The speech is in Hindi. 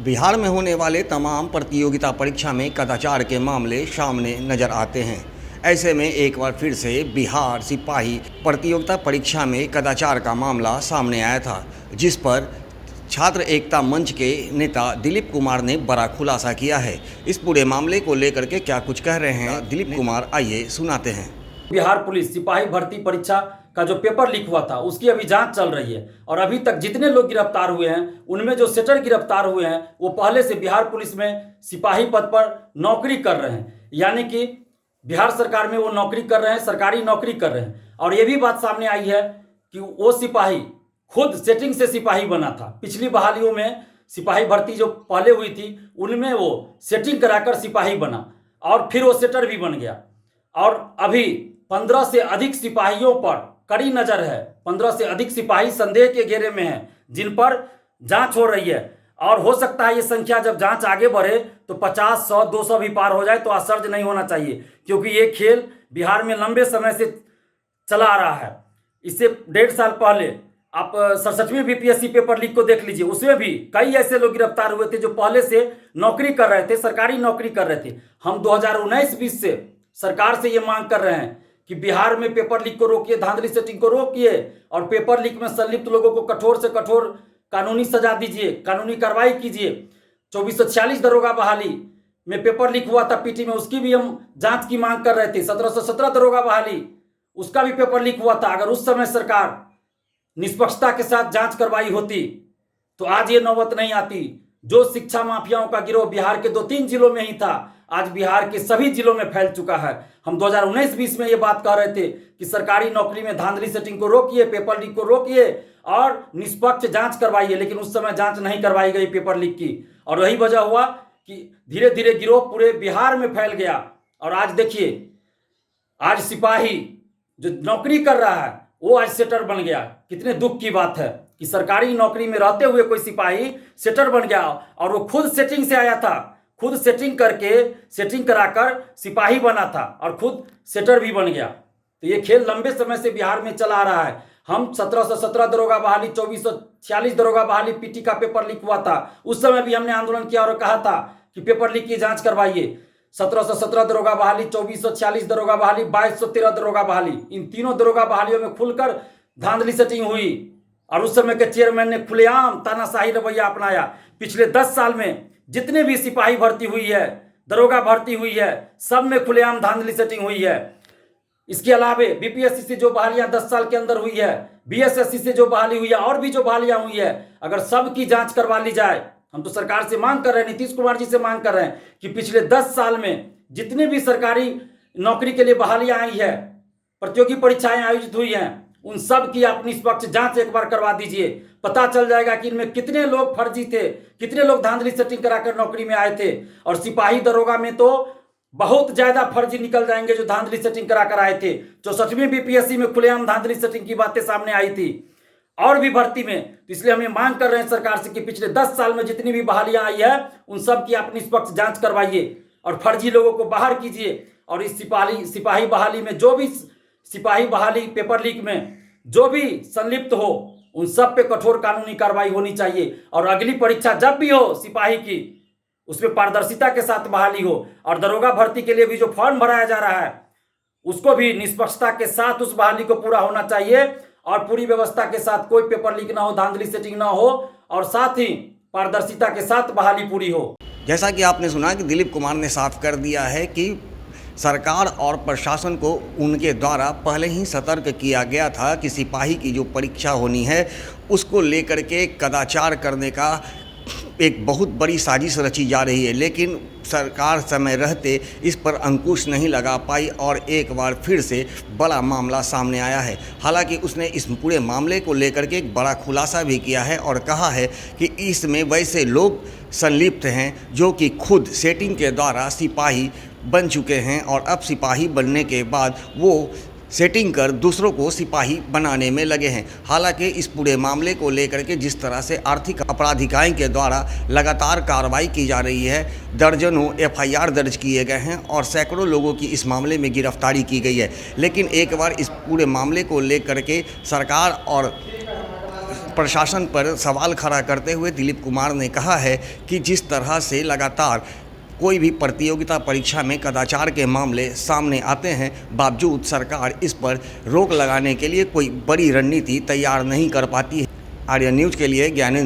बिहार में होने वाले तमाम प्रतियोगिता परीक्षा में कदाचार के मामले सामने नजर आते हैं। ऐसे में एक बार फिर से बिहार सिपाही प्रतियोगिता परीक्षा में कदाचार का मामला सामने आया था, जिस पर छात्र एकता मंच के नेता दिलीप कुमार ने बड़ा खुलासा किया है। इस पूरे मामले को लेकर के क्या कुछ कह रहे हैं दिलीप कुमार, आइए सुनाते हैं। बिहार पुलिस सिपाही भर्ती परीक्षा का जो पेपर लीक हुआ था उसकी अभी जांच चल रही है और अभी तक जितने लोग गिरफ्तार हुए हैं उनमें जो सेटर गिरफ्तार हुए हैं वो पहले से बिहार पुलिस में सिपाही पद पर नौकरी कर रहे हैं, यानी कि बिहार सरकार में वो नौकरी कर रहे हैं, सरकारी नौकरी कर रहे हैं। और ये भी बात सामने आई है कि वो सिपाही खुद सेटिंग से सिपाही बना था। पिछली बहालियों में सिपाही भर्ती जो पहले हुई थी उनमें वो सेटिंग कराकर सिपाही बना और फिर वो सेटर भी बन गया। और अभी 15 से अधिक सिपाहियों पर कड़ी नजर है। 15 से अधिक सिपाही संदेह के घेरे में हैं, जिन पर जांच हो रही है। और हो सकता है ये संख्या जब जांच आगे बढ़े तो 50, 100, 200 भी पार हो जाए तो आश्चर्य नहीं होना चाहिए, क्योंकि ये खेल बिहार में लंबे समय से चला आ रहा है। इससे 1.5 साल पहले आप 67वें बीपीएससी पेपर लीक को देख लीजिए, उसमें भी कई ऐसे लोग गिरफ्तार हुए थे जो पहले से नौकरी कर रहे थे, सरकारी नौकरी कर रहे थे। हम 2019-20 से सरकार से ये मांग कर रहे हैं कि बिहार में पेपर लीक को रोकिए, धांधली सेटिंग को रोकिए और पेपर लीक में संलिप्त लोगों को कठोर से कठोर कानूनी सजा दीजिए, कानूनी कार्रवाई कीजिए। 2446 दरोगा बहाली में पेपर लीक हुआ था पीटी में, उसकी भी हम जांच की मांग कर रहे थे। 1717 दरोगा बहाली, उसका भी पेपर लीक हुआ था। अगर उस समय सरकार निष्पक्षता के साथ जांच करवाई होती तो आज ये नौबत नहीं आती। जो शिक्षा माफियाओं का गिरोह बिहार के 2-3 जिलों में ही था, आज बिहार के सभी जिलों में फैल चुका है। हम 2019-20 में ये बात कह रहे थे कि सरकारी नौकरी में धांधली सेटिंग को रोकिए, पेपर लीक को रोकिए और निष्पक्ष जांच करवाइए, लेकिन उस समय जांच नहीं करवाई गई पेपर लीक की। और वही वजह हुआ कि धीरे धीरे गिरोह पूरे बिहार में फैल गया। और आज देखिए, आज सिपाही जो नौकरी कर रहा है वो आज सेटर बन गया। कितने दुख की बात है कि सरकारी नौकरी में रहते हुए कोई सिपाही सेटर बन गया और वो खुद सेटिंग से आया था, खुद सेटिंग करके, सेटिंग कराकर सिपाही बना था और खुद सेटर भी बन गया। तो ये खेल लंबे समय से बिहार में चला आ रहा है। हम 1717 दरोगा बहाली, 2446 दरोगा बहाली पीटी का पेपर लीक हुआ था, उस समय भी हमने आंदोलन किया और कहा था कि पेपर लीक की जांच करवाइए। 1717 दरोगा बहाली, 2446 दरोगा बहाली, 2213 दरोगा बहाली, इन तीनों दरोगा बहालियों में खुलकर धांधली सेटिंग हुई और उस समय के चेयरमैन ने खुलेआम तानाशाही रवैया अपनाया। पिछले 10 साल में जितने भी सिपाही भर्ती हुई है, दरोगा भर्ती हुई है, सब में खुलेआम धांधली सेटिंग हुई है। इसके अलावे बीपीएससी से जो बहालियां 10 साल के अंदर हुई है, बीएसएससी से जो बहाली हुई है और भी जो बहालियां हुई है, अगर सब की जांच करवा ली जाए। हम तो सरकार से मांग कर रहे हैं, नीतीश कुमार जी से मांग कर रहे हैं कि पिछले 10 साल में जितने भी सरकारी नौकरी के लिए बहालियां आई है, प्रतियोगी परीक्षाएं आयोजित हुई हैं, उन सब की आप निष्पक्ष जांच एक बार करवा दीजिए। पता चल जाएगा कि इनमें कितने लोग फर्जी थे, कितने लोग धांधली सेटिंग कराकर नौकरी में आए थे। और सिपाही दरोगा में तो बहुत ज्यादा फर्जी निकल जाएंगे जो धांधली सेटिंग कराकर आए थे। 64वीं बीपीएससी में खुलेआम धांधली सेटिंग की बातें सामने आई थी और भी भर्ती में। तो इसलिए हम ये मांग कर रहे हैं सरकार से कि पिछले 10 साल में जितनी भी बहालियां आई है उन सब की आप निष्पक्ष जांच करवाइए और फर्जी लोगों को बाहर कीजिए। और इस सिपाही बहाली में जो भी सिपाही बहाली पेपर लीक में जो भी संलिप्त हो उन सब पे कठोर कानूनी कार्रवाई होनी चाहिए। और अगली परीक्षा जब भी हो सिपाही की, उसमें पारदर्शिता के साथ बहाली हो। और दरोगा भर्ती के लिए भी जो फॉर्म भराया जा रहा है उसको भी निष्पक्षता के साथ उस बहाली को पूरा होना चाहिए और पूरी व्यवस्था के साथ कोई पेपर लीक ना हो, धांधली सेटिंग ना हो और साथ ही पारदर्शिता के साथ बहाली पूरी हो। जैसा कि आपने सुना कि दिलीप कुमार ने साफ कर दिया है कि सरकार और प्रशासन को उनके द्वारा पहले ही सतर्क किया गया था कि सिपाही की जो परीक्षा होनी है उसको लेकर के कदाचार करने का एक बहुत बड़ी साजिश रची जा रही है, लेकिन सरकार समय रहते इस पर अंकुश नहीं लगा पाई और एक बार फिर से बड़ा मामला सामने आया है। हालांकि उसने इस पूरे मामले को लेकर के एक बड़ा खुलासा भी किया है और कहा है कि इसमें वैसे लोग संलिप्त हैं जो कि खुद सेटिंग के द्वारा सिपाही बन चुके हैं और अब सिपाही बनने के बाद वो सेटिंग कर दूसरों को सिपाही बनाने में लगे हैं। हालांकि इस पूरे मामले को लेकर के जिस तरह से आर्थिक अपराध इकाई के द्वारा लगातार कार्रवाई की जा रही है, दर्जनों एफआईआर दर्ज किए गए हैं और सैकड़ों लोगों की इस मामले में गिरफ्तारी की गई है। लेकिन एक बार इस पूरे मामले को लेकर के सरकार और प्रशासन पर सवाल खड़ा करते हुए दिलीप कुमार ने कहा है कि जिस तरह से लगातार कोई भी प्रतियोगिता परीक्षा में कदाचार के मामले सामने आते हैं, बावजूद सरकार इस पर रोक लगाने के लिए कोई बड़ी रणनीति तैयार नहीं कर पाती है। आर्यन न्यूज़ के लिए ज्ञानेंद्र।